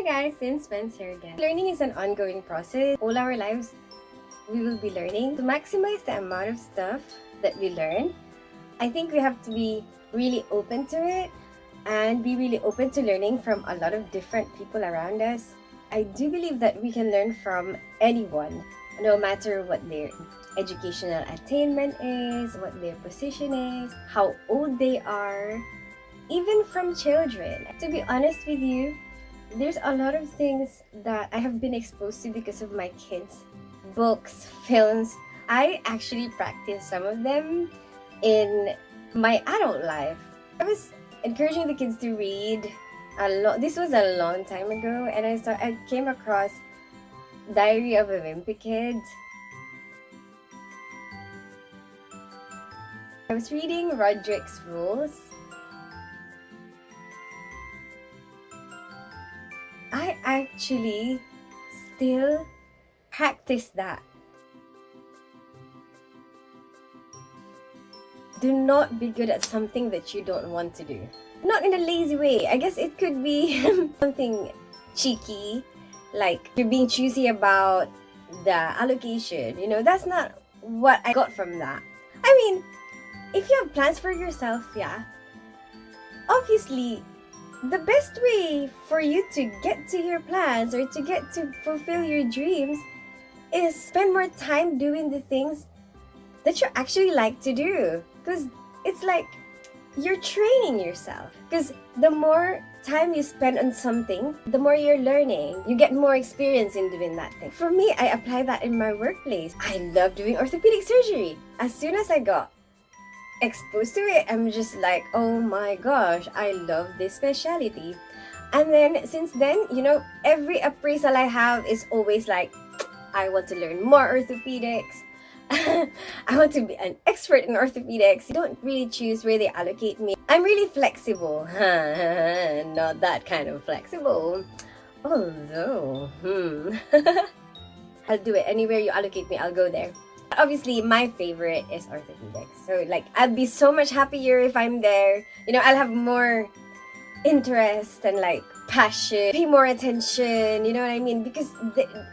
guys, since Spence here again. Learning is an ongoing process. All our lives, we will be learning. To maximize the amount of stuff that we learn, I think we have to be really open to it and be really open to learning from a lot of different people around us. I do believe that we can learn from anyone, no matter what their educational attainment is, what their position is, how old they are, even from children. To be honest with you, there's a lot of things that I have been exposed to because of my kids. Books, films. I actually practice some of them in my adult life. I was encouraging the kids to read a lot. This was a long time ago, and I came across Diary of a Wimpy Kid. I was reading Roderick's Rules. I actually still practice that. Do not be good at something that you don't want to do. Not in a lazy way. I guess it could be something cheeky, like you're being choosy about the allocation. That's not what I got from that. I mean, if you have plans for yourself, yeah, obviously, the best way for you to get to your plans or to get to fulfill your dreams is spend more time doing the things that you actually like to do. Because it's like you're training yourself. Because the more time you spend on something, the more you're learning. You get more experience in doing that thing. For me, I apply that in my workplace. I love doing orthopedic surgery. As soon as I got exposed to it, I'm just like, oh my gosh, I love this specialty. And then since then, every appraisal I have is always like, I want to learn more orthopedics. I want to be an expert in orthopedics. I don't really choose where they allocate me. I'm really flexible. Not that kind of flexible. Although, I'll do it. Anywhere you allocate me, I'll go there. Obviously, my favorite is orthopedics. So, I'll be so much happier if I'm there. I'll have more interest and, passion, pay more attention, you know what I mean? Because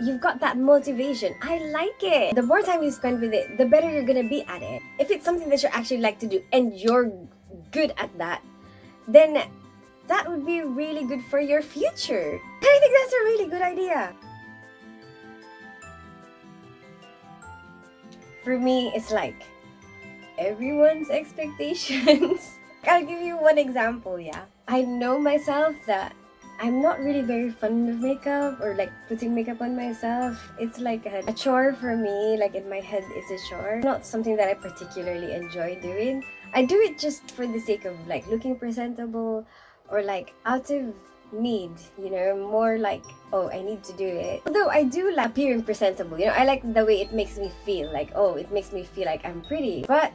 you've got that motivation. I like it. The more time you spend with it, the better you're gonna be at it. If it's something that you actually like to do and you're good at that, then that would be really good for your future. And I think that's a really good idea. For me, it's like everyone's expectations. I'll give you one example, yeah. I know myself that I'm not really very fond of makeup or putting makeup on myself. It's like a chore for me. In my head, it's a chore. Not something that I particularly enjoy doing. I do it just for the sake of looking presentable or out of need, more oh, I need to do it. Although I do like appearing presentable, I like the way it makes me feel, it makes me feel like I'm pretty. But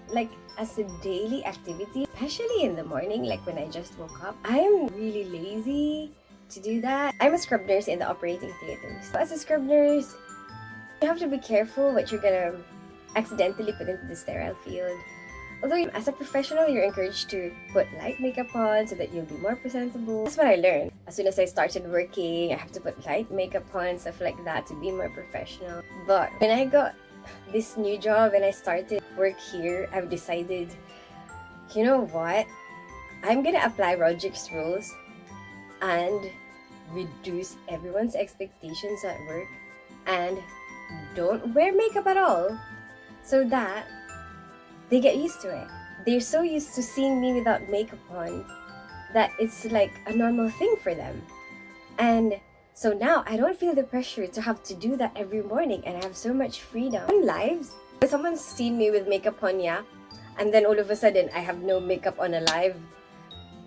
as a daily activity, especially in the morning, when I just woke up, I'm really lazy to do that. I'm a scrub nurse in the operating theaters. So as a scrub nurse, you have to be careful what you're gonna accidentally put into the sterile field. Although as a professional, you're encouraged to put light makeup on so that you'll be more presentable. That's what I learned. As soon as I started working, I have to put light makeup on, stuff like that to be more professional. But when I got this new job and I started work here, I've decided, you know what? I'm gonna apply Roderick's Rules and reduce everyone's expectations at work and don't wear makeup at all so that they get used to it. They're so used to seeing me without makeup on that it's like a normal thing for them. And so now I don't feel the pressure to have to do that every morning, and I have so much freedom. In lives, when someone's seen me with makeup on, yeah, and then all of a sudden I have no makeup on alive,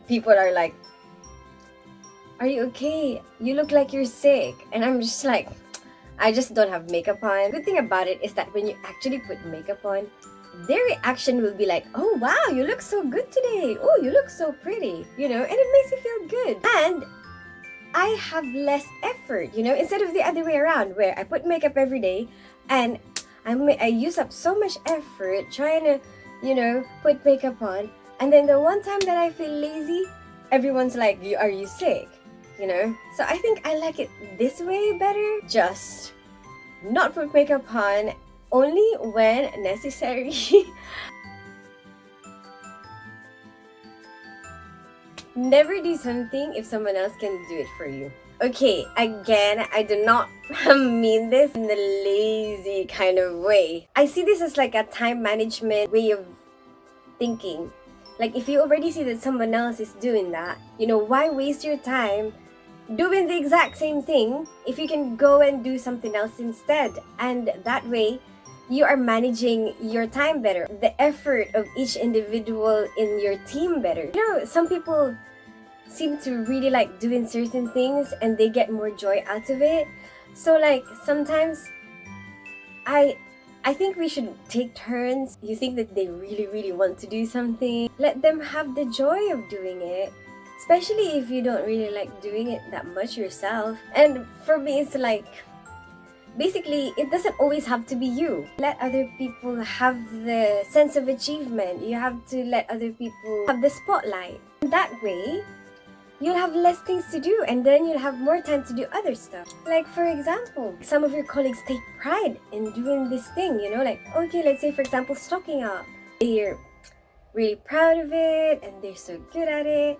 people are like, are you okay? You look like you're sick. And I'm just like, I just don't have makeup on. The good thing about it is that when you actually put makeup on, their reaction will be like, oh wow, you look so good today. Oh, you look so pretty, and it makes you feel good. And I have less effort, instead of the other way around where I put makeup every day and I use up so much effort trying to, put makeup on. And then the one time that I feel lazy, everyone's like, are you sick? you know? So I think I like it this way better. Just not put makeup on only when necessary. Never do something if someone else can do it for you. Okay, again, I do not mean this in the lazy kind of way. I see this as like a time management way of thinking. Like if you already see that someone else is doing that, you know, why waste your time doing the exact same thing if you can go and do something else instead? And that way, you are managing your time better, the effort of each individual in your team better. You know, some people seem to really like doing certain things and they get more joy out of it. So like sometimes I think we should take turns. You think that they really want to do something, let them have the joy of doing it. Especially if you don't really like doing it that much yourself. And for me, it's like, basically, it doesn't always have to be you. Let other people have the sense of achievement. You have to let other people have the spotlight. That way, you'll have less things to do and then you'll have more time to do other stuff. Like for example, some of your colleagues take pride in doing this thing, you know, like, okay, let's say for example, stocking up. They're really proud of it and they're so good at it.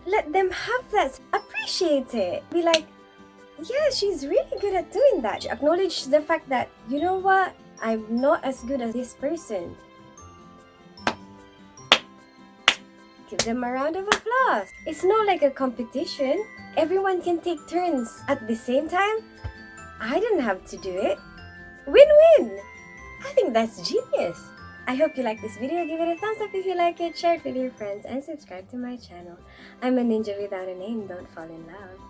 Let them have that. Appreciate it. Be like, yeah, she's really good at doing that. Acknowledge the fact that, you know what, I'm not as good as this person. Give them a round of applause. It's not like a competition. Everyone can take turns at the same time. I didn't have to do it. Win-win. I think that's genius. I hope you like this video. Give it a thumbs up if you like it, share it with your friends, and subscribe to my channel. I'm a ninja without a name. Don't fall in love.